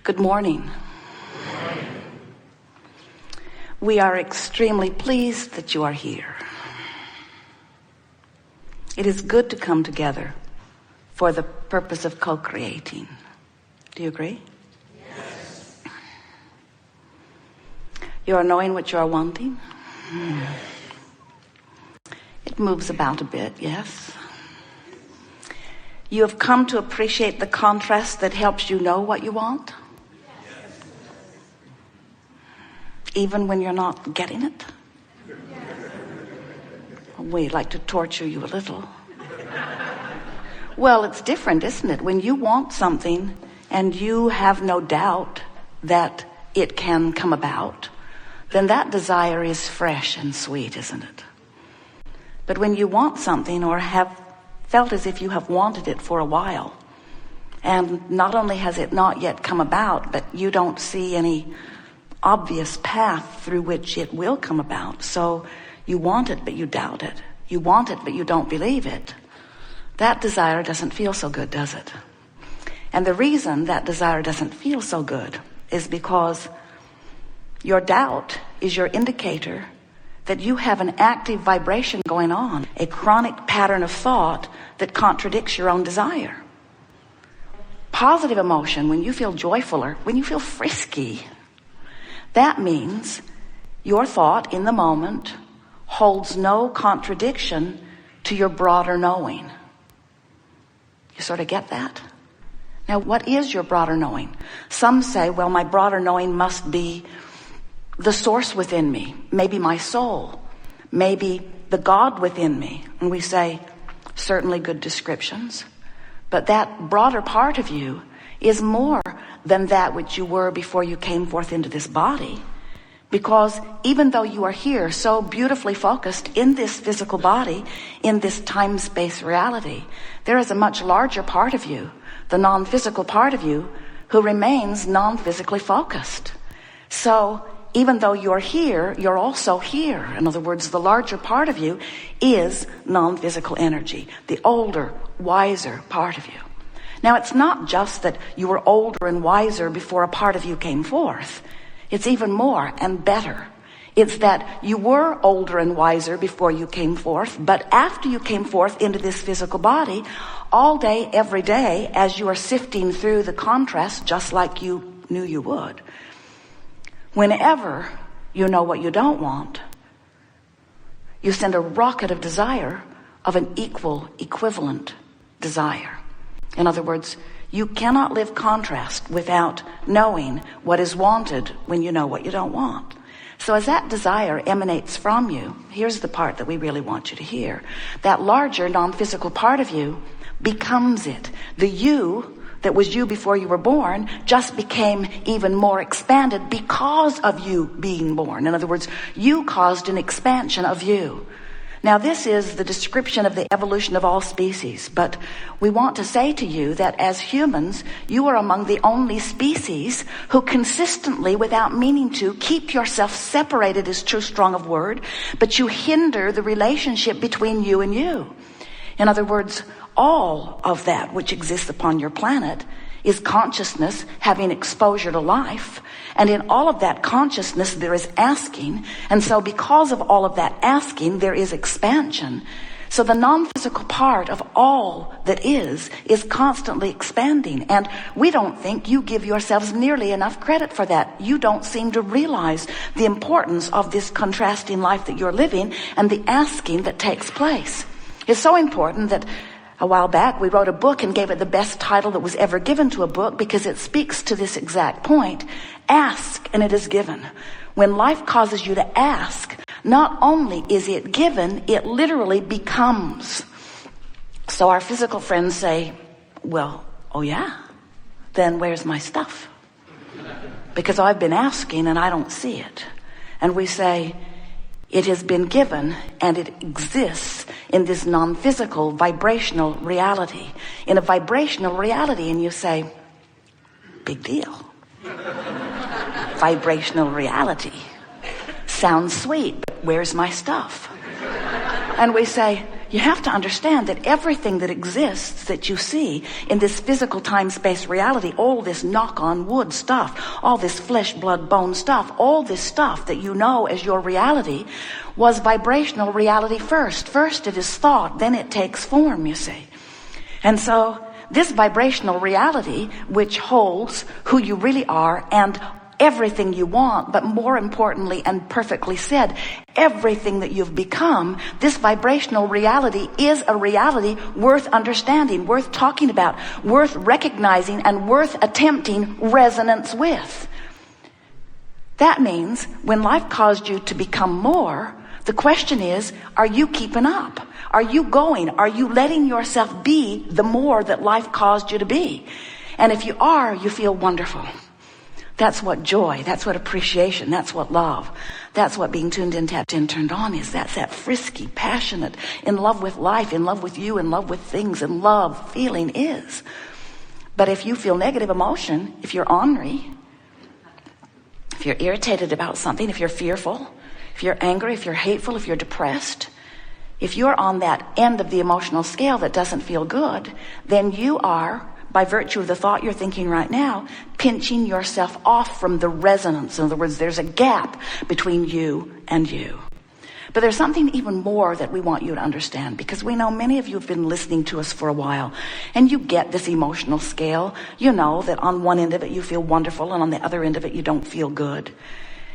Good morning. We are extremely pleased that you are here. It is good to come together for the purpose of co-creating. Do you agree? Yes. You are knowing what you are wanting? It moves about a bit, yes. You have come to appreciate the contrast that helps you know what you want? Even when you're not getting it? We'd like to torture you a little. Well, it's different, isn't it? When you want something and you have no doubt that it can come about, then that desire is fresh and sweet, isn't it? But when you want something or have felt as if you have wanted it for a while, and not only has it not yet come about, but you don't see any obvious path through which it will come about. So you want it, but you doubt it. You want it, but you don't believe it. That desire doesn't feel so good, does it? And the reason that desire doesn't feel so good is because your doubt is your indicator that you have an active vibration going on, a chronic pattern of thought that contradicts your own desire. Positive emotion, when you feel joyful or when you feel frisky, that means your thought in the moment holds no contradiction to your broader knowing. You sort of get that? Now, what is your broader knowing? Some say, well, my broader knowing must be the source within me, maybe my soul, maybe the God within me. And we say, certainly good descriptions. But that broader part of you is more than that which you were before you came forth into this body. Because even though you are here so beautifully focused in this physical body, in this time-space reality, there is a much larger part of you, the non-physical part of you, who remains non-physically focused. So even though you're here, you're also here. In other words, the larger part of you is non-physical energy, the older, wiser part of you. Now, it's not just that you were older and wiser before a part of you came forth. It's even more and better. It's that you were older and wiser before you came forth, but after you came forth into this physical body, all day, every day, as you are sifting through the contrast, just like you knew you would, whenever you know what you don't want, you send a rocket of desire of an equivalent desire. In other words, you cannot live contrast without knowing what is wanted when you know what you don't want. So as that desire emanates from you, here's the part that we really want you to hear. That larger non-physical part of you becomes it. The you that was you before you were born just became even more expanded because of you being born. In other words, you caused an expansion of you. Now, this is the description of the evolution of all species, but we want to say to you that as humans, you are among the only species who consistently, without meaning to, keep yourself separated is too strong a word, but you hinder the relationship between you and you. In other words, all of that which exists upon your planet is consciousness having exposure to life. And in all of that consciousness, there is asking. And so because of all of that asking, there is expansion. So the non-physical part of all that is constantly expanding. And we don't think you give yourselves nearly enough credit for that. You don't seem to realize the importance of this contrasting life that you're living and the asking that takes place. It's so important that a while back, we wrote a book and gave it the best title that was ever given to a book because it speaks to this exact point. Ask and it is given. When life causes you to ask, not only is it given, it literally becomes. So our physical friends say, well, oh yeah, then where's my stuff? Because I've been asking and I don't see it. And we say, it has been given and it exists in this non-physical vibrational reality. In a vibrational reality, and you say, big deal. Vibrational reality. Sounds sweet, but where's my stuff? And we say, you have to understand that everything that exists that you see in this physical time-space reality, all this knock-on-wood stuff, all this flesh, blood, bone stuff, all this stuff that you know as your reality was vibrational reality first. First it is thought, then it takes form, you see. And so this vibrational reality, which holds who you really are and everything you want, but more importantly and perfectly said, everything that you've become, this vibrational reality is a reality worth understanding, worth talking about, worth recognizing, and worth attempting resonance with. That means when life caused you to become more, the question is, are you keeping up? Are you going? Are you letting yourself be the more that life caused you to be? And if you are, you feel wonderful. That's what joy, that's what appreciation, that's what love, that's what being tuned in, tapped in, turned on is. That's that frisky, passionate, in love with life, in love with you, in love with things, in love feeling is. But if you feel negative emotion, if you're ornery, if you're irritated about something, if you're fearful, if you're angry, if you're hateful, if you're depressed, if you're on that end of the emotional scale that doesn't feel good, then you are, by virtue of the thought you're thinking right now, pinching yourself off from the resonance. In other words, there's a gap between you and you. But there's something even more that we want you to understand, because we know many of you have been listening to us for a while, and you get this emotional scale. You know that on one end of it you feel wonderful, and on the other end of it you don't feel good.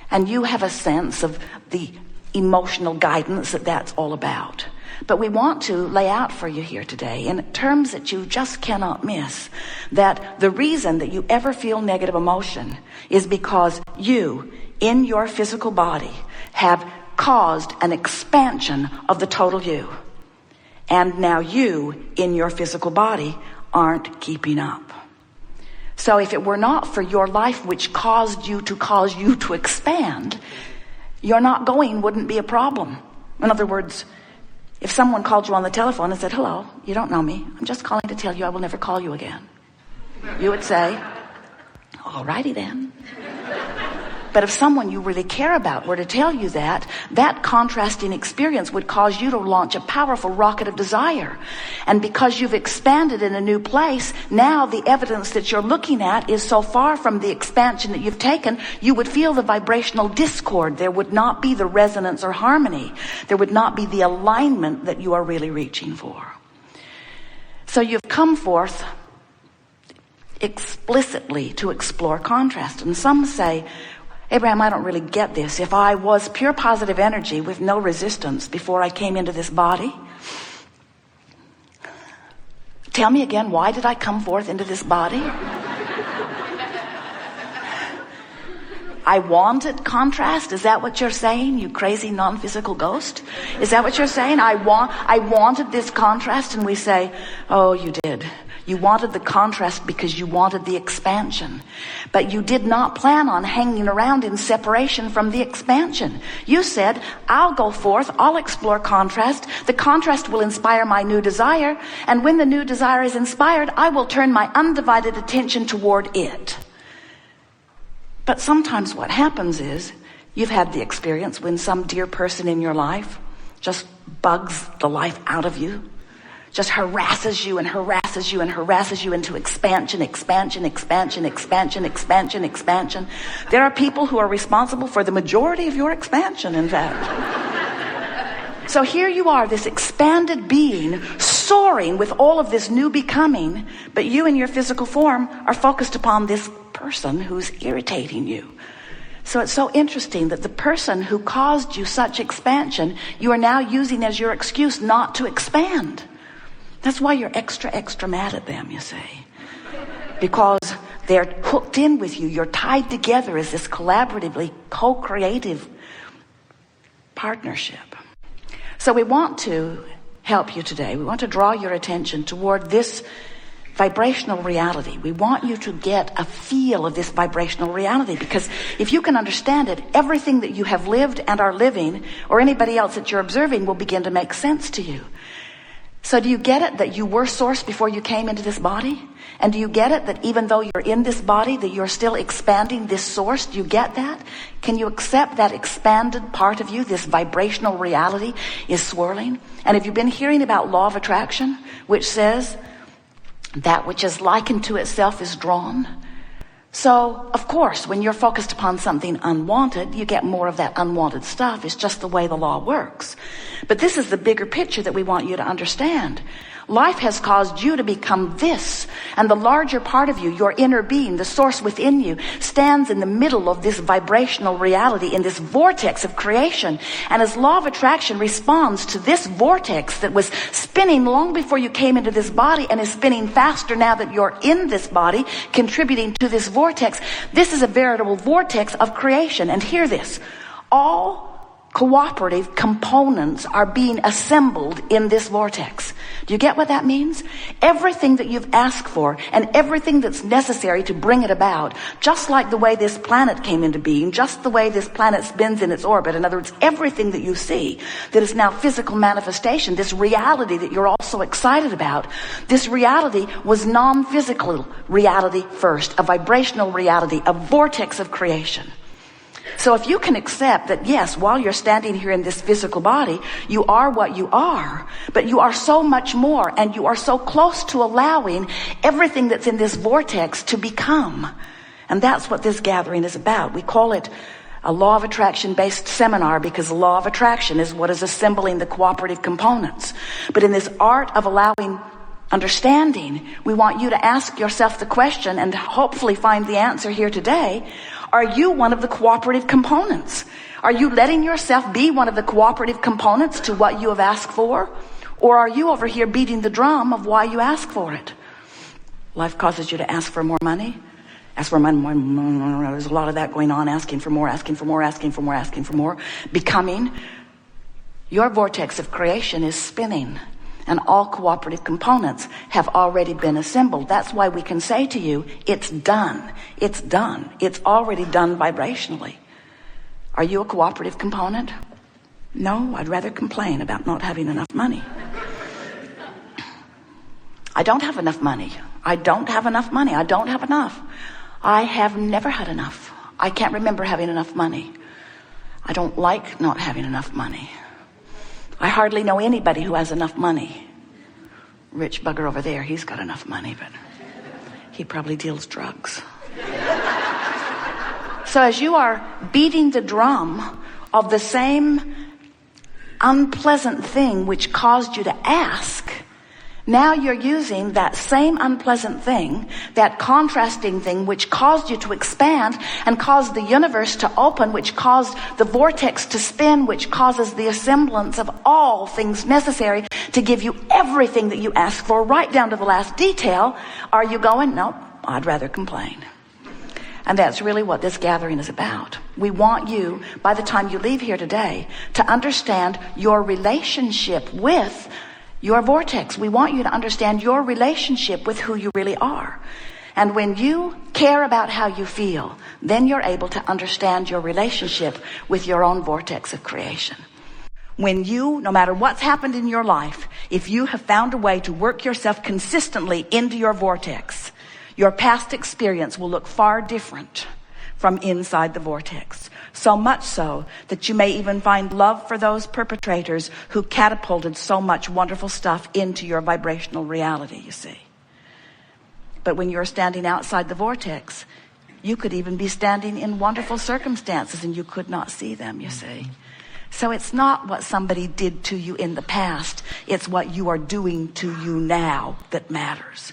And you have a sense of the emotional guidance that that's all about. But we want to lay out for you here today, in terms that you just cannot miss, that the reason that you ever feel negative emotion is because you, in your physical body, have caused an expansion of the total you. And now you, in your physical body, aren't keeping up. So if it were not for your life which caused you to expand, your not going wouldn't be a problem. In other words, if someone called you on the telephone and said, hello, you don't know me, I'm just calling to tell you I will never call you again, you would say, all righty then. But if someone you really care about were to tell you that, that contrasting experience would cause you to launch a powerful rocket of desire. And because you've expanded in a new place, now the evidence that you're looking at is so far from the expansion that you've taken, you would feel the vibrational discord. There would not be the resonance or harmony. There would not be the alignment that you are really reaching for. So you've come forth explicitly to explore contrast. And some say, Abraham, I don't really get this. If I was pure positive energy with no resistance before I came into this body, tell me again, why did I come forth into this body? I wanted contrast. Is that what you're saying, you crazy non-physical ghost? Is that what you're saying? I wanted this contrast. And we say, oh, you did. You wanted the contrast because you wanted the expansion. But you did not plan on hanging around in separation from the expansion. You said, I'll go forth, I'll explore contrast. The contrast will inspire my new desire. And when the new desire is inspired, I will turn my undivided attention toward it. But sometimes what happens is, you've had the experience when some dear person in your life just bugs the life out of you. Just harasses you and harasses you and harasses you into expansion, expansion, expansion, expansion, expansion, expansion. There are people who are responsible for the majority of your expansion, in fact. So here you are, this expanded being, soaring with all of this new becoming, but you in your physical form are focused upon this person who's irritating you. So it's so interesting that the person who caused you such expansion, you are now using as your excuse not to expand. That's why you're extra mad at them, you see. Because they're hooked in with you. You're tied together as this collaboratively co-creative partnership. So we want to help you today. We want to draw your attention toward this vibrational reality. We want you to get a feel of this vibrational reality, because if you can understand it, everything that you have lived and are living, or anybody else that you're observing, will begin to make sense to you. So do you get it that you were source before you came into this body? And do you get it that even though you're in this body, that you're still expanding this source? Do you get that? Can you accept that expanded part of you, this vibrational reality is swirling? And have you been hearing about law of attraction, which says that which is likened to itself is drawn? So, of course, when you're focused upon something unwanted, you get more of that unwanted stuff. It's just the way the law works. But this is the bigger picture that we want you to understand. Life has caused you to become this, and the larger part of you, your inner being, the source within you, stands in the middle of this vibrational reality, in this vortex of creation. And as law of attraction responds to this vortex that was spinning long before you came into this body and is spinning faster now that you're in this body, contributing to this vortex, this is a veritable vortex of creation. And hear this, all cooperative components are being assembled in this vortex. Do you get what that means? Everything that you've asked for and everything that's necessary to bring it about, just like the way this planet came into being, just the way this planet spins in its orbit. In other words, everything that you see that is now physical manifestation, this reality that you're all so excited about, this reality was non-physical reality first, a vibrational reality, a vortex of creation. So if you can accept that, yes, while you're standing here in this physical body, you are what you are, but you are so much more, and you are so close to allowing everything that's in this vortex to become. And that's what this gathering is about. We call it a law of attraction based seminar because the law of attraction is what is assembling the cooperative components. But in this art of allowing understanding, we want you to ask yourself the question and hopefully find the answer here today. Are you one of the cooperative components? Are you letting yourself be one of the cooperative components to what you have asked for? Or are you over here beating the drum of why you ask for it? Life causes you to ask for more money. Ask for money. There's a lot of that going on. Asking for more, asking for more, asking for more, asking for more. Becoming. Your vortex of creation is spinning. And all cooperative components have already been assembled. That's why we can say to you, it's done. It's done. It's already done vibrationally. Are you a cooperative component? No, I'd rather complain about not having enough money. I don't have enough money. I don't have enough money. I don't have enough. I have never had enough. I can't remember having enough money. I don't like not having enough money. I hardly know anybody who has enough money. Rich bugger over there, he's got enough money, but he probably deals drugs. So as you are beating the drum of the same unpleasant thing which caused you to ask, now you're using that same unpleasant thing, that contrasting thing which caused you to expand and caused the universe to open, which caused the vortex to spin, which causes the assemblance of all things necessary to give you everything that you ask for, right down to the last detail. Are you going? No, I'd rather complain. And that's really what this gathering is about. We want you, by the time you leave here today, to understand your relationship with your vortex. We want you to understand your relationship with who you really are. And when you care about how you feel, then you're able to understand your relationship with your own vortex of creation. When you, no matter what's happened in your life, if you have found a way to work yourself consistently into your vortex, your past experience will look far different from inside the vortex. So much so that you may even find love for those perpetrators who catapulted so much wonderful stuff into your vibrational reality, you see. But when you're standing outside the vortex, you could even be standing in wonderful circumstances and you could not see them, you see. So it's not what somebody did to you in the past. It's what you are doing to you now that matters.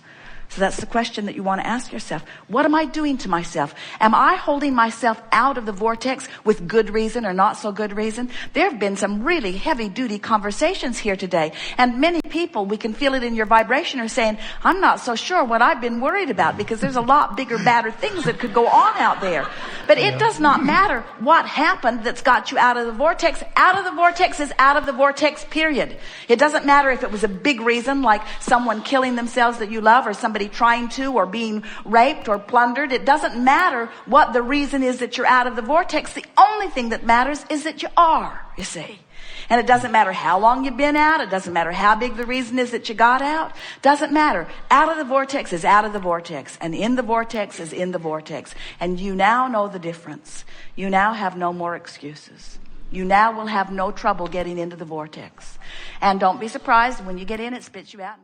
So that's the question that you want to ask yourself. What am I doing to myself? Am I holding myself out of the vortex with good reason or not so good reason? There have been some really heavy-duty conversations here today. And many people, we can feel it in your vibration, are saying, I'm not so sure what I've been worried about because there's a lot bigger, badder things that could go on out there. But it does not matter what happened that's got you out of the vortex. Out of the vortex is out of the vortex, period. It doesn't matter if it was a big reason like someone killing themselves that you love or somebody trying to, or being raped or plundered. It doesn't matter what the reason is that you're out of the vortex. The only thing that matters is that you are, you see. And it doesn't matter how long you've been out. It doesn't matter how big the reason is that you got out. Doesn't matter. Out of the vortex is out of the vortex. And in the vortex is in the vortex. And you now know the difference. You now have no more excuses. You now will have no trouble getting into the vortex. And don't be surprised when you get in, it spits you out.